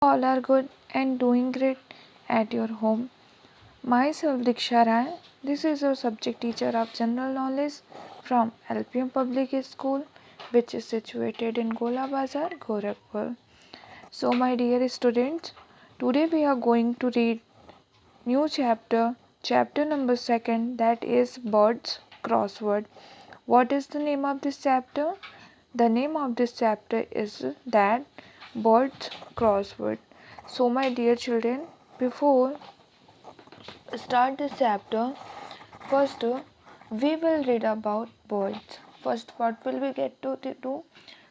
All are good and doing great at your home. Myself Diksha Rai. This is your subject teacher of general knowledge from LPM Public School, which is situated in Gola Bazar, Gorakhpur. So my dear students, today we are going to read new chapter number 2, that is birds crossword. What is the name of this chapter? The name of this chapter is that birds crossword. So my dear children, before start this chapter, first we will read about birds. First, what will we get to do?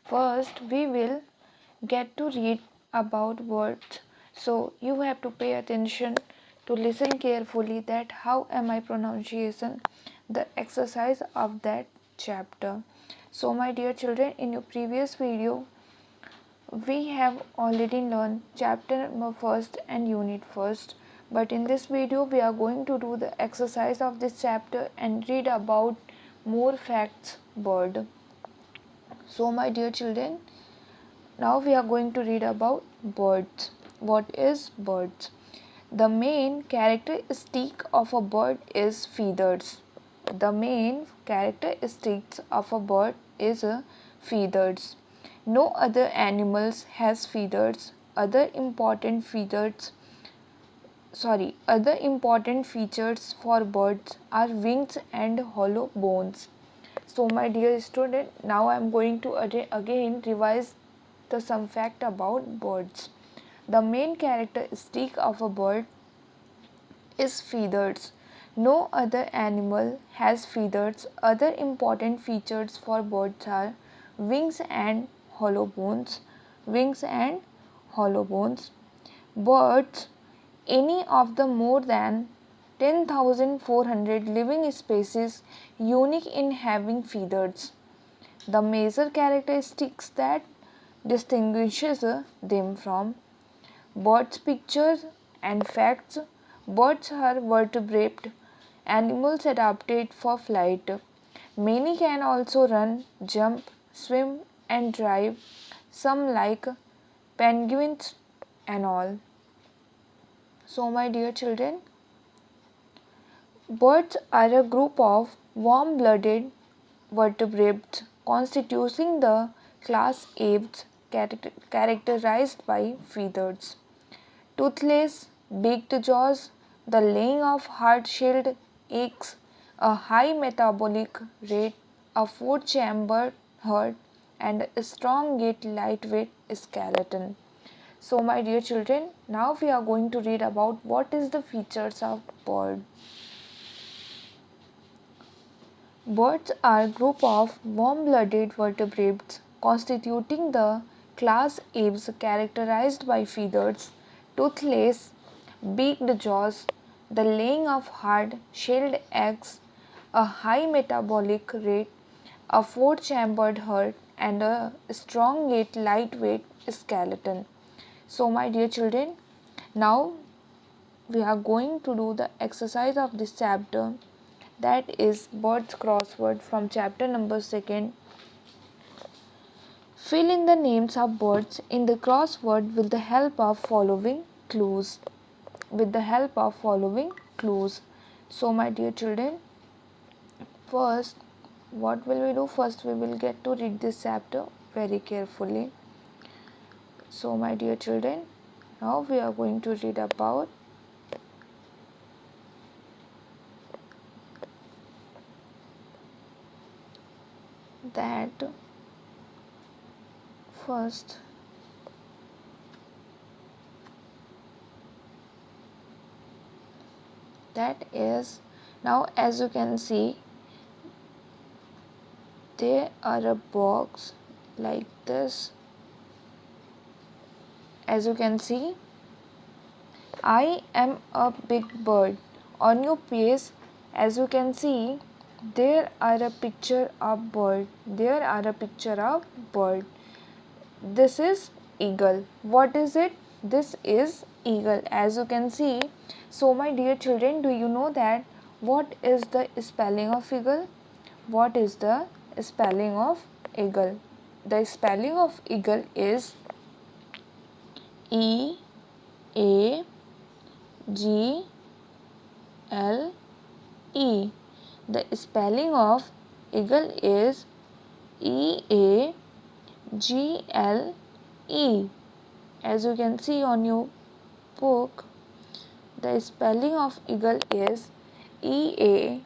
First, we will get to read about words. So you have to pay attention to listen carefully that how am I pronunciation the exercise of that chapter. So my dear children, in your previous video we have already learned chapter number first and unit first, but in this video we are going to do the exercise of this chapter and read about more facts bird. So my dear children, now we are going to read about birds. What is birds? The main characteristic of a bird is feathers. The main characteristics of a bird is feathers. No other animals has feathers. Other important features for birds are wings and hollow bones. So my dear student, now I am going to again revise the some fact about birds. The main characteristic of a bird is feathers. No other animal has feathers. Other important features for birds are wings and hollow bones. Wings and hollow bones. Birds, any of the more than 10,400 living species unique in having feathers. The major characteristics that distinguishes them from birds pictures and facts. Birds are vertebrate animals adapted for flight. Many can also run, jump, swim and drive, some like penguins and all. So my dear children, birds are a group of warm-blooded vertebrates constituting the class Aves, characterized by feathers, toothless, beaked jaws, the laying of hard-shelled eggs, a high metabolic rate, a four-chambered heart, and a strong yet lightweight skeleton. So my dear children, now we are going to read about what is the features of bird. Birds are a group of warm-blooded vertebrates constituting the class Aves, characterized by feathers, toothless, beaked jaws, the laying of hard-shelled eggs, a high metabolic rate, a four-chambered heart, and a strong yet lightweight skeleton. So my dear children, now we are going to do the exercise of this chapter, that is birds crossword from chapter number 2. Fill in the names of birds in the crossword with the help of following clues. So my dear children, first what will we do? First we will get to read this chapter very carefully. So my dear children, now we are going to read about that. First, that is, now as you can see, there are a box like this. As you can see, I am a big bird. On your page, as you can see, there are a picture of bird. This is eagle. What is it? This is eagle, as you can see. So my dear children, do you know that what is the spelling of eagle? What is the spelling of eagle? The spelling of eagle is E A G L E. The spelling of eagle is EAGLE. As you can see on your book, the spelling of eagle is EAGLE.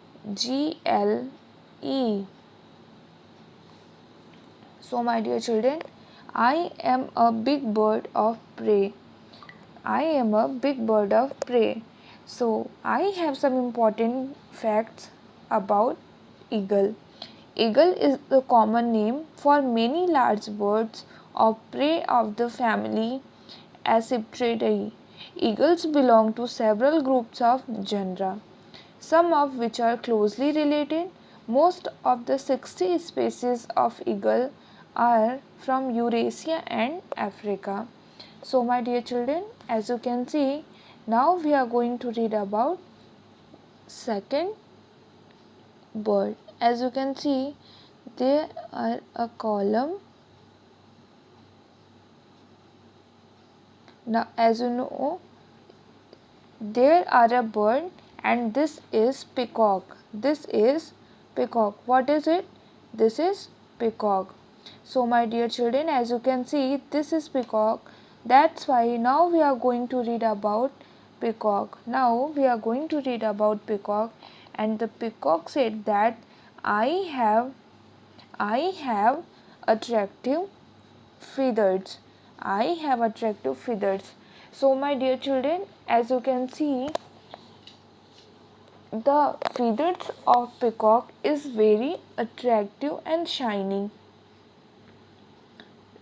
So my dear children, I am a big bird of prey. I am a big bird of prey. So I have some important facts about eagle. Eagle is the common name for many large birds of prey of the family Accipitri. Eagles belong to several groups of genera, some of which are closely related. Most of the 60 species of eagle are from Eurasia and Africa. So my dear children, as you can see, now we are going to read about second bird. As you can see, there are a column. Now as you know, there are a bird and this is peacock. This is peacock. What is it? This is peacock. So my dear children, as you can see, this is peacock. That's why now we are going to read about peacock. Now we are going to read about peacock, and the peacock said that I have attractive feathers. I have attractive feathers. So my dear children, as you can see, the feathers of peacock is very attractive and shining.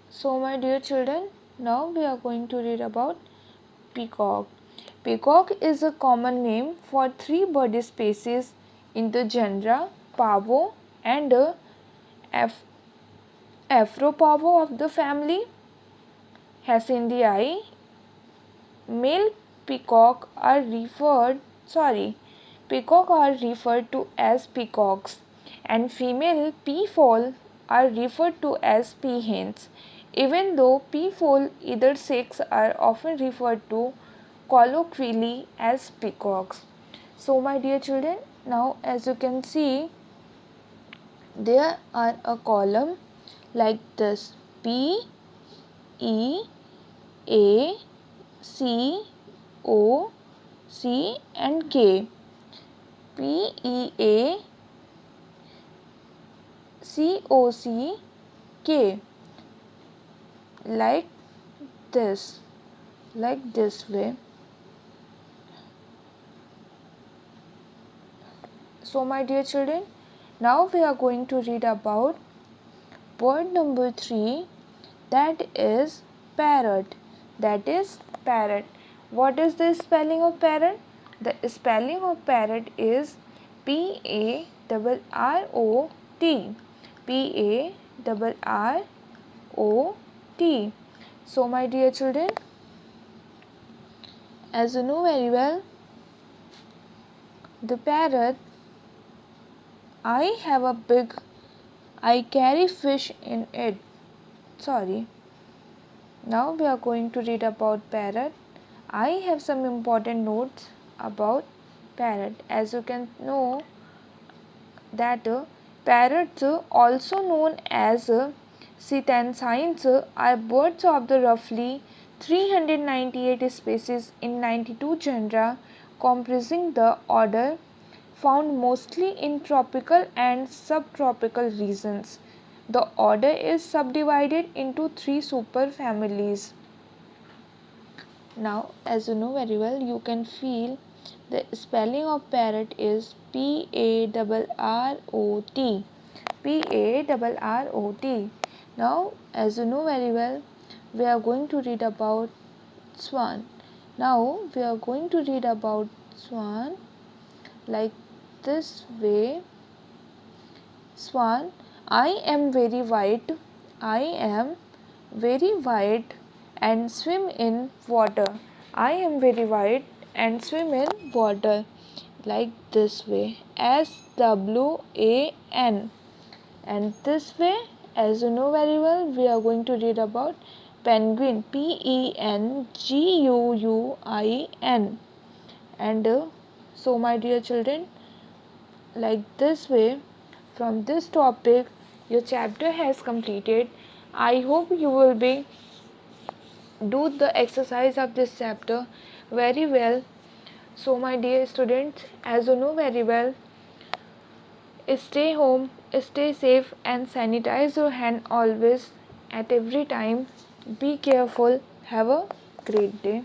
So my dear children, now we are going to read about peacock. Peacock is a common name for three bird species in the genera Pavo and Afropavo of the family Hacindiae. Male peacock are referred to as peacocks, and female peafowl are referred to as peahens. Even though peafowl either sex are often referred to colloquially as peacocks. So my dear children, now as you can see, there are a column like this: P E A C O C and K. P E A C O C K, like this way. So my dear children, now we are going to read about bird number 3, that is parrot. What is the spelling of parrot? The spelling of parrot is PARROT. PARROT. So my dear children, as you know very well, the parrot, I carry fish in it. Now we are going to read about parrot. I have some important notes about parrot. As you can know that parrots, also known as cetaceans, are birds of the roughly 398 species in 92 genera, comprising the order, found mostly in tropical and subtropical regions. The order is subdivided into 3 superfamilies. Now, as you know very well, you can feel the spelling of parrot is PARROT. PARROT. Now, as you know very well, we are going to read about swan. Now, we are going to read about swan like this way. Swan, I am very white and swim in water. I am very white and swim in water, like this way, SWAN. And this way, as you know very well, we are going to read about penguin, penguin. And so my dear children, like this way, from this topic your chapter has completed. I hope you will be do the exercise of this chapter very well. So my dear students, as you know very well, stay home, stay safe, and sanitize your hand always at every time. Be careful. Have a great day.